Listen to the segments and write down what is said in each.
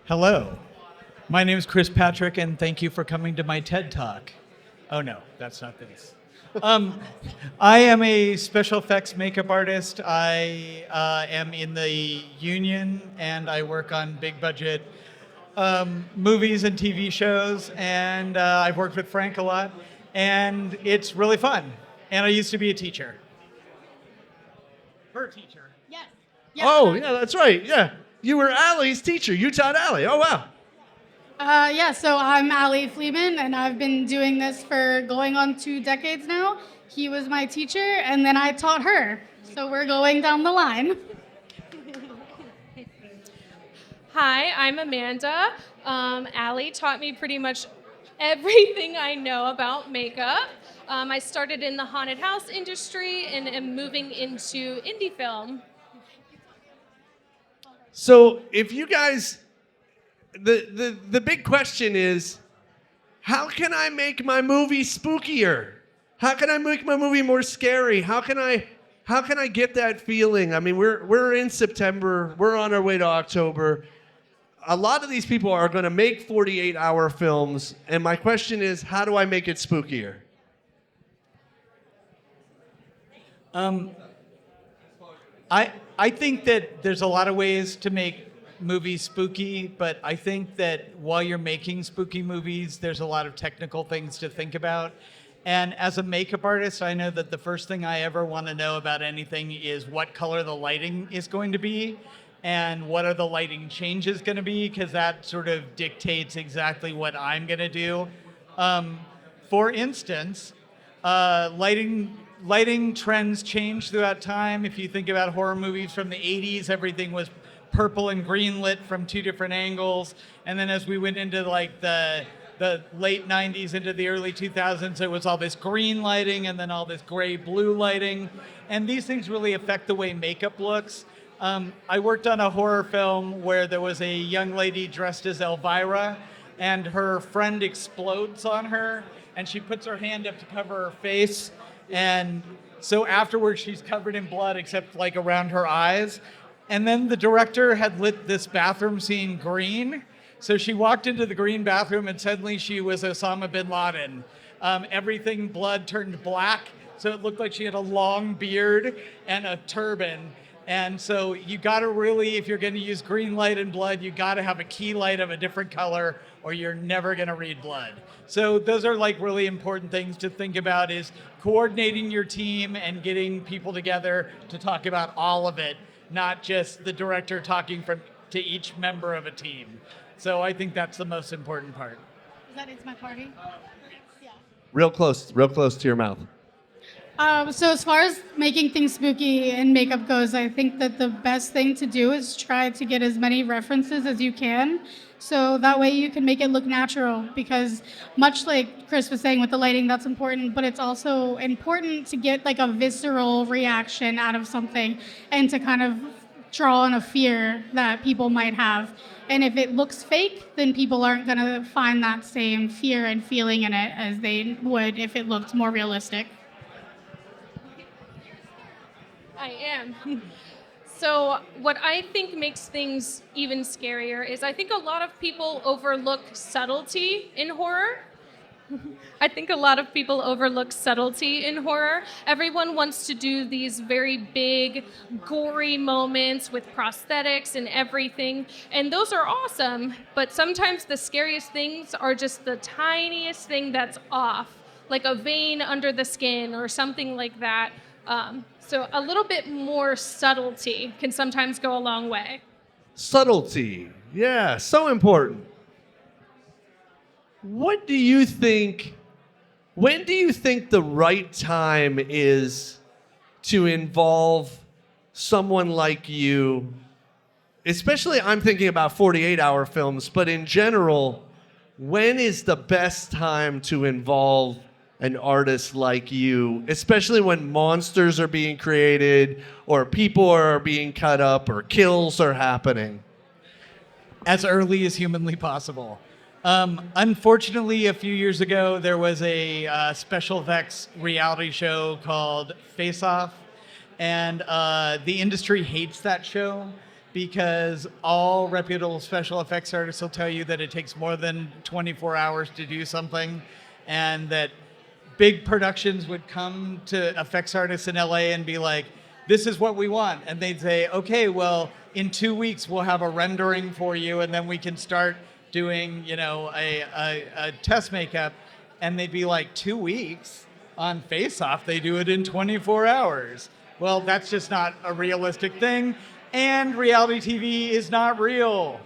Hello, my name is Chris Patrick, and thank you for coming to my TED Talk. Oh no, that's not this. I am a special effects makeup artist. I am in the union, and I work on big budget movies and TV shows, and I've worked with Frank a lot, and it's really fun. And I used to be a teacher. Her teacher. Yes. Oh, yeah, that's right. Yeah. You were Allie's teacher. You taught Allie. Oh, wow. So I'm Fleeman, and I've been doing this for going on 2 decades now. He was my teacher, and then I taught her. So we're going down the line. Hi, I'm Amanda. Allie taught me pretty much everything I know about makeup. I started in the haunted house industry and am moving into indie film. So if you guys, the big question is, how can I make my movie spookier? How can I make my movie more scary? How can I get that feeling? I mean, we're in September. We're on our way to October. A lot of these people are going to make 48-hour films, and my question is, how do I make it spookier? I think that there's a lot of ways to make movies spooky, but I think that while you're making spooky movies, there's a lot of technical things to think about. And as a makeup artist, I know that the first thing I ever want to know about anything is what color the lighting is going to be and what are the lighting changes going to be, because that sort of dictates exactly what I'm going to do. For instance, lighting trends change throughout time. If you think about horror movies from the 80s, everything was purple and green lit from 2 different angles. And then as we went into like the late 90s into the early 2000s, it was all this green lighting and then all this gray blue lighting. And these things really affect the way makeup looks. I worked on a horror film where there was a young lady dressed as Elvira, and her friend explodes on her, and she puts her hand up to cover her face. And so afterwards, she's covered in blood except like around her eyes. And then the director had lit this bathroom scene green. So she walked into the green bathroom and suddenly she was Osama bin Laden. Everything blood turned black. So it looked like she had a long beard and a turban. And so you gotta really, if you're gonna use green light and blood, you gotta have a key light of a different color or you're never gonna read blood. So those are like really important things to think about, is coordinating your team and getting people together to talk about all of it, not just the director talking to each member of a team. So I think that's the most important part. It's my party? Yeah. Real close to your mouth. So as far as making things spooky and makeup goes, I think that the best thing to do is try to get as many references as you can. So that way you can make it look natural, because much like Chris was saying with the lighting, that's important, but it's also important to get like a visceral reaction out of something and to kind of draw on a fear that people might have. And if it looks fake, then people aren't going to find that same fear and feeling in it as they would if it looked more realistic. I am. So what I think makes things even scarier is I think a lot of people overlook subtlety in horror. Everyone wants to do these very big, gory moments with prosthetics and everything, and those are awesome, but sometimes the scariest things are just the tiniest thing that's off, like a vein under the skin or something like that. So a little bit more subtlety can sometimes go a long way. Subtlety. Yeah, so important. When do you think the right time is to involve someone like you? Especially, I'm thinking about 48-hour films, but in general, when is the best time to involve an artist like you, especially when monsters are being created or people are being cut up or kills are happening? As early as humanly possible. Unfortunately, a few years ago, there was a special effects reality show called Face Off, and the industry hates that show because all reputable special effects artists will tell you that it takes more than 24 hours to do something, and that big productions would come to effects artists in LA and be like, this is what we want. And they'd say, okay, well, in 2 weeks we'll have a rendering for you, and then we can start doing, a test makeup. And they'd be like, 2 weeks? On Face Off, they do it in 24 hours. Well, that's just not a realistic thing. And reality TV is not real.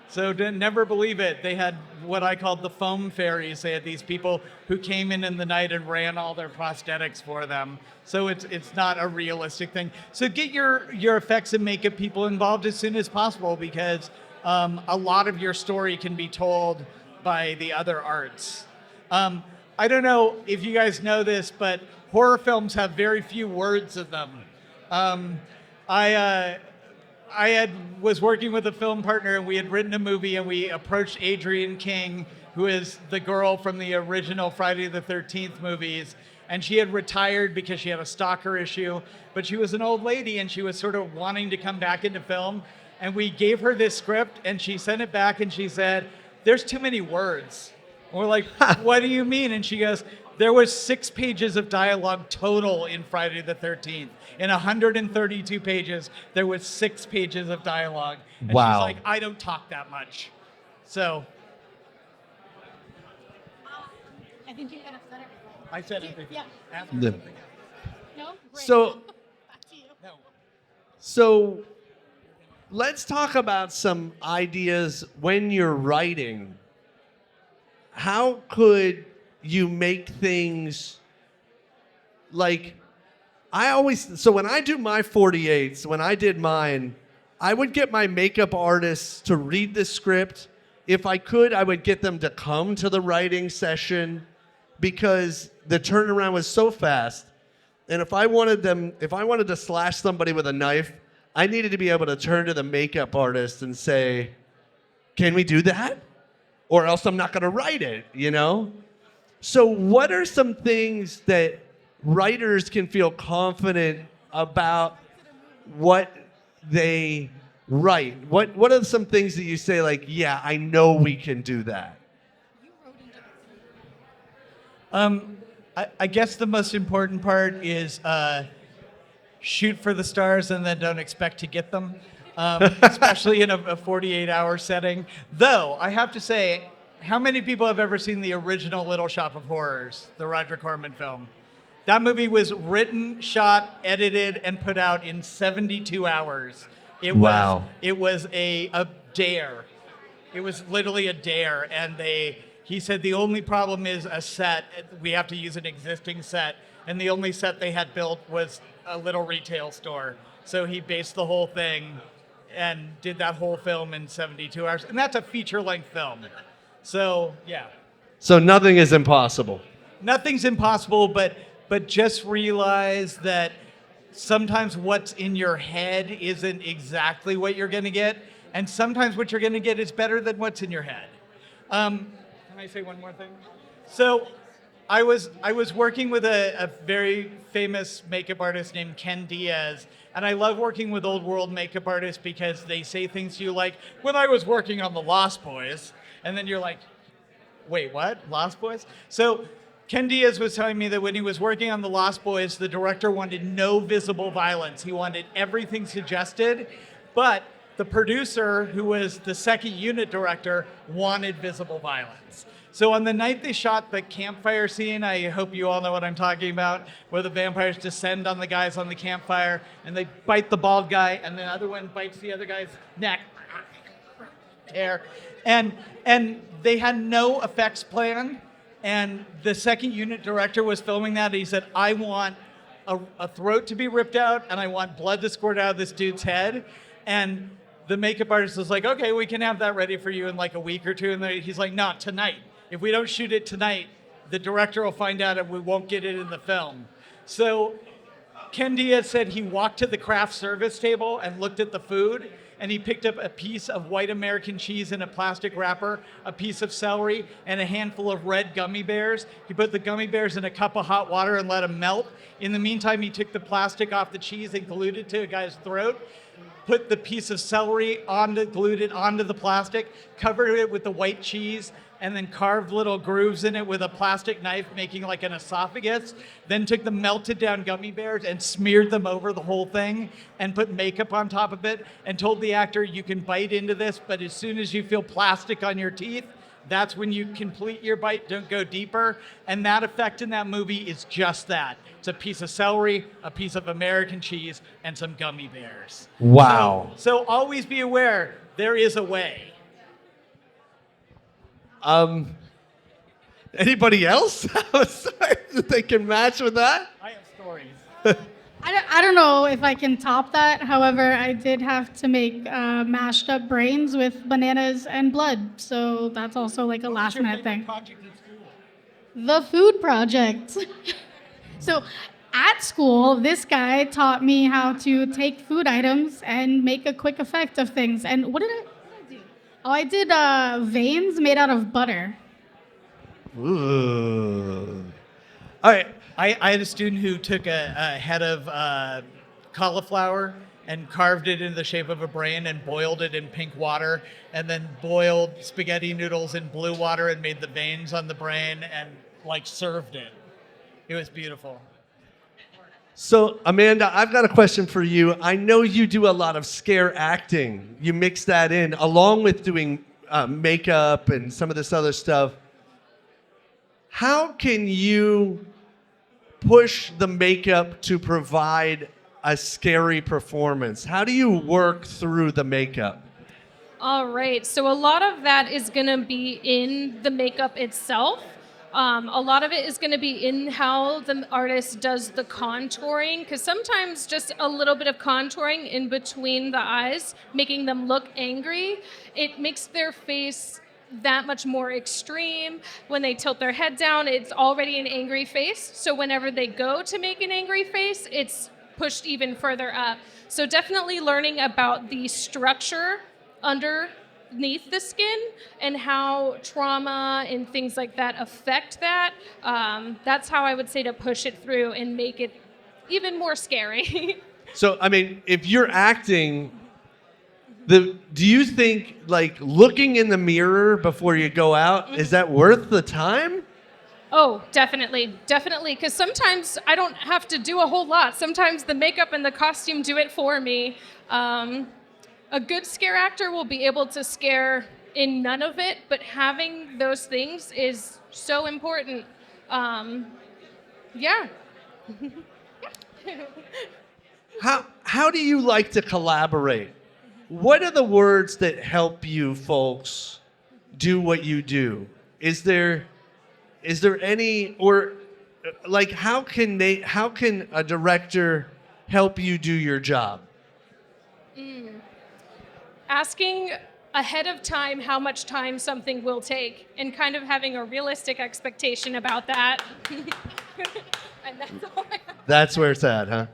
So never believe it. They had what I called the foam fairies. They had these people who came in the night and ran all their prosthetics for them. So it's not a realistic thing. So get your effects and makeup people involved as soon as possible, because a lot of your story can be told by the other arts. I don't know if you guys know this, but horror films have very few words in them. I was working with a film partner, and we had written a movie, and we approached Adrienne King, who is the girl from the original Friday the 13th movies, and she had retired because she had a stalker issue, but she was an old lady, and she was sort of wanting to come back into film. And we gave her this script, and she sent it back, and she said, there's too many words. And we're like, what do you mean? And she goes, there was 6 pages of dialogue total in Friday the 13th. In 132 pages, there was 6 pages of dialogue. And Wow. she's like, I don't talk that much. So I think you kind of said everything. I said everything. Yeah. Ask me The- something else. No? Great. So, Back to you. No. so let's talk about some ideas when you're writing. How could you make things like, so when I do my 48s, when I did mine, I would get my makeup artists to read the script. If I could, I would get them to come to the writing session, because the turnaround was so fast. And if I wanted to slash somebody with a knife, I needed to be able to turn to the makeup artist and say, can we do that? Or else I'm not going to write it, So what are some things that writers can feel confident about what they write? What are some things that you say, like, yeah, I know we can do that? I guess the most important part is shoot for the stars and then don't expect to get them, especially in a 48-hour setting. Though, I have to say, how many people have ever seen the original Little Shop of Horrors, the Roger Corman film? That movie was written, shot, edited, and put out in 72 hours. Wow. It was a dare. It was literally a dare, and he said the only problem is a set. We have to use an existing set, and the only set they had built was a little retail store. So he based the whole thing and did that whole film in 72 hours, and that's a feature-length film. So yeah, So nothing is impossible. nothing's impossible, but just realize that sometimes what's in your head isn't exactly what you're going to get, and sometimes what you're going to get is better than what's in your head. Can I say one more thing? So I was working with a very famous makeup artist named Ken Diaz, and I love working with old world makeup artists because they say things to you like, when I was working on The Lost Boys, and then you're like, wait, what? Lost Boys? So Ken Diaz was telling me that when he was working on The Lost Boys, the director wanted no visible violence. He wanted everything suggested, but the producer, who was the second unit director, wanted visible violence. So on the night they shot the campfire scene, I hope you all know what I'm talking about, where the vampires descend on the guys on the campfire, and they bite the bald guy, and the other one bites the other guy's neck. Tear. And they had no effects plan, and the second unit director was filming that, and he said, I want a throat to be ripped out, and I want blood to squirt out of this dude's head. And the makeup artist was like, okay, we can have that ready for you in like a week or two. And he's like, not tonight. If we don't shoot it tonight, the director will find out and we won't get it in the film. So Ken Diaz said he walked to the craft service table and looked at the food, and he picked up a piece of white American cheese in a plastic wrapper, a piece of celery, and a handful of red gummy bears. He put the gummy bears in a cup of hot water and let them melt. In the meantime, he took the plastic off the cheese and glued it to a guy's throat. put the piece of celery glued it onto the plastic, covered it with the white cheese, and then carved little grooves in it with a plastic knife, making like an esophagus. Then took the melted down gummy bears and smeared them over the whole thing and put makeup on top of it and told the actor, you can bite into this, but as soon as you feel plastic on your teeth, that's when you complete your bite, don't go deeper. And that effect in that movie is just that. It's a piece of celery, a piece of American cheese, and some gummy bears. Wow. So always be aware, there is a way. Anybody else? That they can match with that? I have stories. I don't know if I can top that. However, I did have to make mashed up brains with bananas and blood. So that's also like a last minute thing. Project at school? The food project. So at school, this guy taught me how to take food items and make a quick effect of things. And what did I do? Oh, I did veins made out of butter. Ooh. All right. I had a student who took a head of cauliflower and carved it in the shape of a brain and boiled it in pink water, and then boiled spaghetti noodles in blue water and made the veins on the brain and like served it. It was beautiful. So, Amanda, I've got a question for you. I know you do a lot of scare acting. You mix that in along with doing makeup and some of this other stuff. How can you push the makeup to provide a scary performance? How do you work through the makeup? All right, so a lot of that is going to be in the makeup itself. A lot of it is going to be in how the artist does the contouring, because sometimes just a little bit of contouring in between the eyes, making them look angry, it makes their face that much more extreme. When they tilt their head down, it's already an angry face. So whenever they go to make an angry face, it's pushed even further up. So definitely learning about the structure underneath the skin and how trauma and things like that affect that. That's how I would say to push it through and make it even more scary. So, I mean, if you're acting, do you think like looking in the mirror before you go out, is that worth the time? Oh, definitely. Definitely. Because sometimes I don't have to do a whole lot. Sometimes the makeup and the costume do it for me. A good scare actor will be able to scare in none of it, but having those things is so important. Yeah. How do you like to collaborate? What are the words that help you folks do what you do? Is there any, or like how can a director help you do your job? Asking ahead of time how much time something will take and kind of having a realistic expectation about that. And that's all I have. That's where it's at, huh?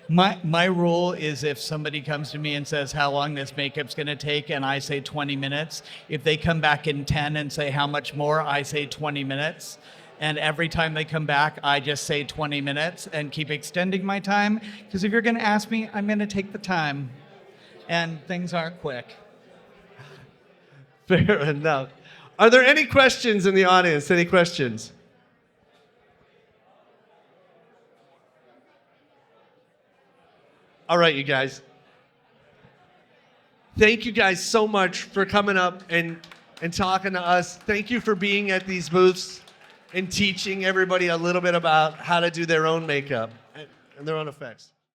My rule is if somebody comes to me and says how long this makeup's going to take and I say 20 minutes, if they come back in 10 and say how much more, I say 20 minutes. And every time they come back, I just say 20 minutes and keep extending my time. Because if you're going to ask me, I'm going to take the time. And things aren't quick. Fair enough. Are there any questions in the audience? Any questions? All right, you guys. Thank you guys so much for coming up and talking to us. Thank you for being at these booths and teaching everybody a little bit about how to do their own makeup and their own effects.